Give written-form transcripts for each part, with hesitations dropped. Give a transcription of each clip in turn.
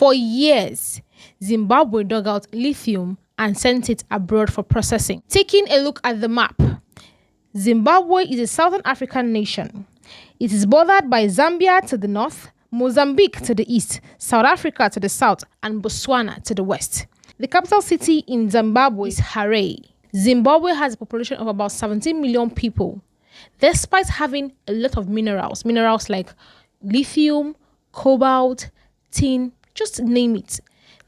For years, Zimbabwe dug out lithium and sent it abroad for processing. Taking a look at the map, Zimbabwe is a southern African nation. It is bordered by Zambia to the north, Mozambique to the east, South Africa to the south, and Botswana to the west. The capital city in Zimbabwe is Harare. Zimbabwe has a population of about 17 million people. Despite having a lot of minerals like lithium, cobalt, tin, just name it,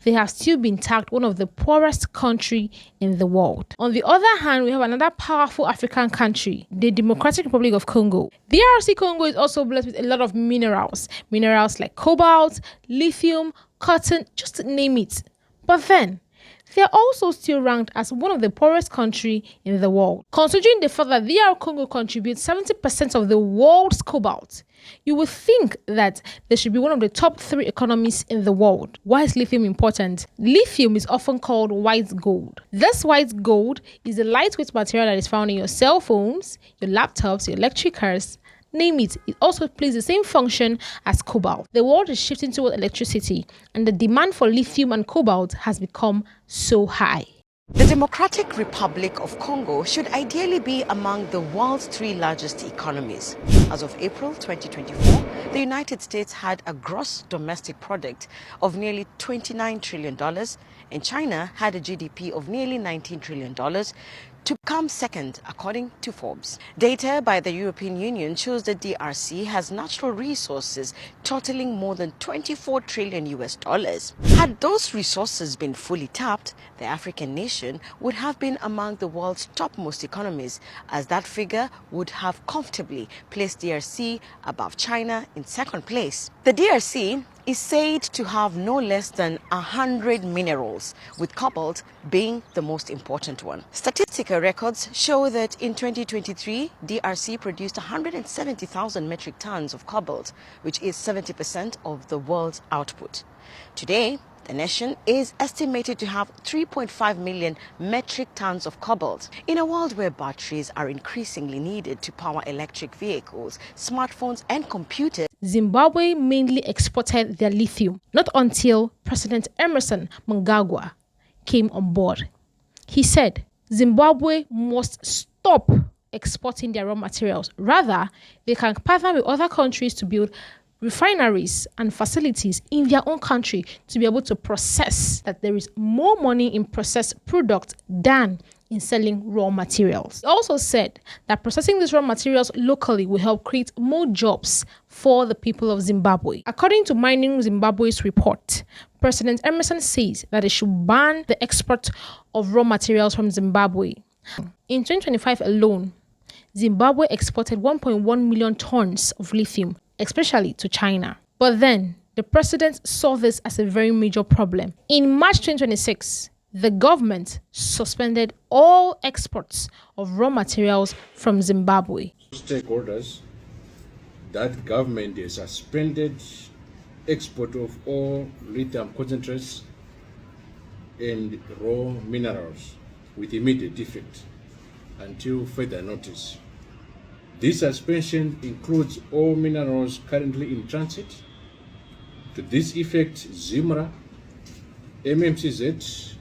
they have still been tagged one of the poorest country in the world. On the other hand, we have another powerful African country, the Democratic Republic of Congo. DRC Congo is also blessed with a lot of minerals like cobalt, lithium, cotton, just name it. But then, they are also still ranked as one of the poorest countries in the world. Considering the fact that DR Congo contributes 70% of the world's cobalt, you would think that they should be one of the top 3 economies in the world. Why is lithium important? Lithium is often called white gold. This white gold is a lightweight material that is found in your cell phones, your laptops, your electric cars, name it. It also plays the same function as cobalt. The world is shifting toward electricity, and the demand for lithium and cobalt has become so high. The Democratic Republic of Congo should ideally be among the world's 3 largest economies. As of April 2024, the United States had a gross domestic product of nearly $29 trillion, and China had a GDP of nearly $19 trillion, to come second, according to Forbes. Data by the European Union shows that DRC has natural resources totaling more than $24 trillion US. Had those resources been fully tapped, the African nation would have been among the world's topmost economies, as that figure would have comfortably placed DRC above China in second place. The DRC is said to have no less than 100 minerals, with cobalt being the most important one. Statistical records show that in 2023, DRC produced 170,000 metric tons of cobalt, which is 70% of the world's output. Today, the nation is estimated to have 3.5 million metric tons of cobalt. In a world where batteries are increasingly needed to power electric vehicles, smartphones, and computers, Zimbabwe mainly exported their lithium, not until President Emerson Mnangagwa came on board. He said Zimbabwe must stop exporting their raw materials. Rather, they can partner with other countries to build refineries and facilities in their own country to be able to process, that there is more money in processed products than in selling raw materials. He also said that processing these raw materials locally will help create more jobs for the people of Zimbabwe. According to Mining Zimbabwe's report, President Emerson says that it should ban the export of raw materials from Zimbabwe. In 2025 alone, Zimbabwe exported 1.1 million tons of lithium, especially to China. But then, the president saw this as a very major problem. In March 2026, the government suspended all exports of raw materials from Zimbabwe. Stakeholders, that government has suspended export of all lithium concentrates and raw minerals with immediate effect until further notice. This suspension includes all minerals currently in transit. To this effect, ZIMRA, MMCZ,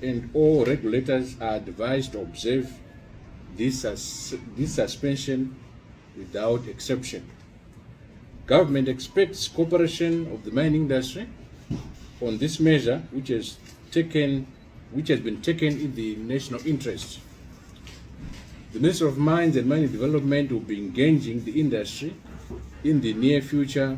and all regulators are advised to observe this suspension without exception. Government expects cooperation of the mining industry on this measure, which has been taken in the national interest. The Minister of Mines and Mining Development will be engaging the industry in the near future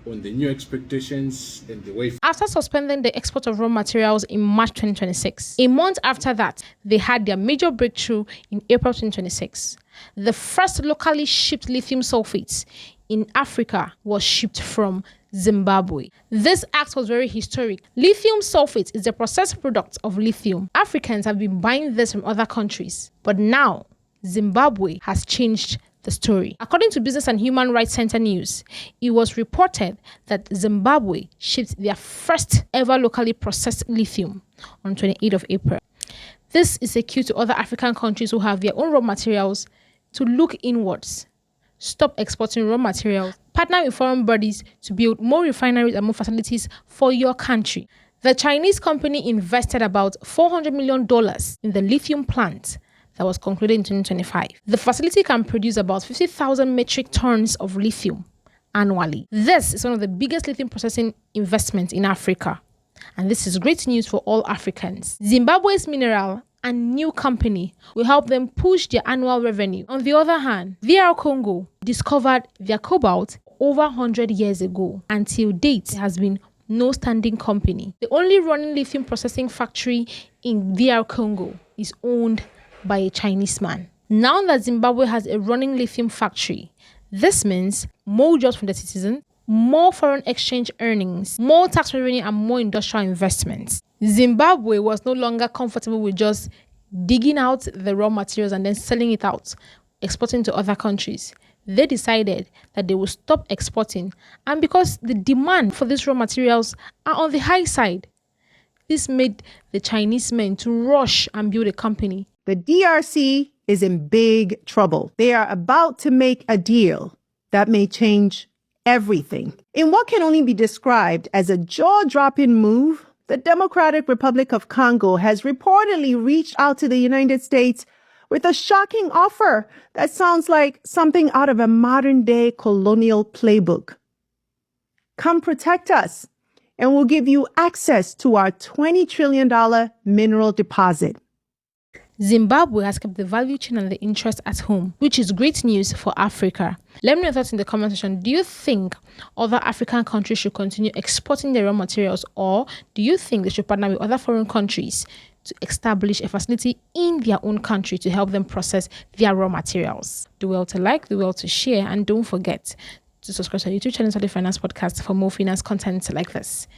on the new expectations and the way. After suspending the export of raw materials in March 2026, a month after that, they had their major breakthrough in April 2026. The first locally shipped lithium sulfates in Africa was shipped from Zimbabwe. This act was very historic. Lithium sulfate is the processed product of lithium. Africans have been buying this from other countries, but now Zimbabwe has changed the story. According to Business and Human Rights Center News, it was reported that Zimbabwe shipped their first ever locally processed lithium on 28th of April. This is a cue to other African countries who have their own raw materials to look inwards stop exporting raw materials, partner with foreign bodies to build more refineries and more facilities for your country. The Chinese company invested about $400 million in the lithium plant that was concluded in 2025. The facility can produce about 50,000 metric tons of lithium annually. This is one of the biggest lithium processing investments in Africa. And this is great news for all Africans. Zimbabwe's mineral and new company will help them push their annual revenue. On the other hand, DR Congo discovered their cobalt over 100 years ago. Until date, there has been no standing company. The only running lithium processing factory in DR Congo is owned by a Chinese man. Now that Zimbabwe has a running lithium factory, this means more jobs from the citizens, more foreign exchange earnings, more tax revenue, and more industrial investments. Zimbabwe was no longer comfortable with just digging out the raw materials and then selling it out, exporting to other countries. They decided that they will stop exporting, and because the demand for these raw materials are on the high side, this made the Chinese men to rush and build a company. The DRC is in big trouble. They are about to make a deal that may change everything. In what can only be described as a jaw-dropping move, the Democratic Republic of Congo has reportedly reached out to the United States with a shocking offer that sounds like something out of a modern-day colonial playbook. Come protect us, and we'll give you access to our $20 trillion mineral deposit. Zimbabwe has kept the value chain and the interest at home, which is great news for Africa. Let me know your thoughts in the comment section. Do you think other African countries should continue exporting their raw materials, or do you think they should partner with other foreign countries to establish a facility in their own country to help them process their raw materials? Do well to like, do well to share, and don't forget to subscribe to our YouTube channel, Solid Finance Podcast, for more finance content like this.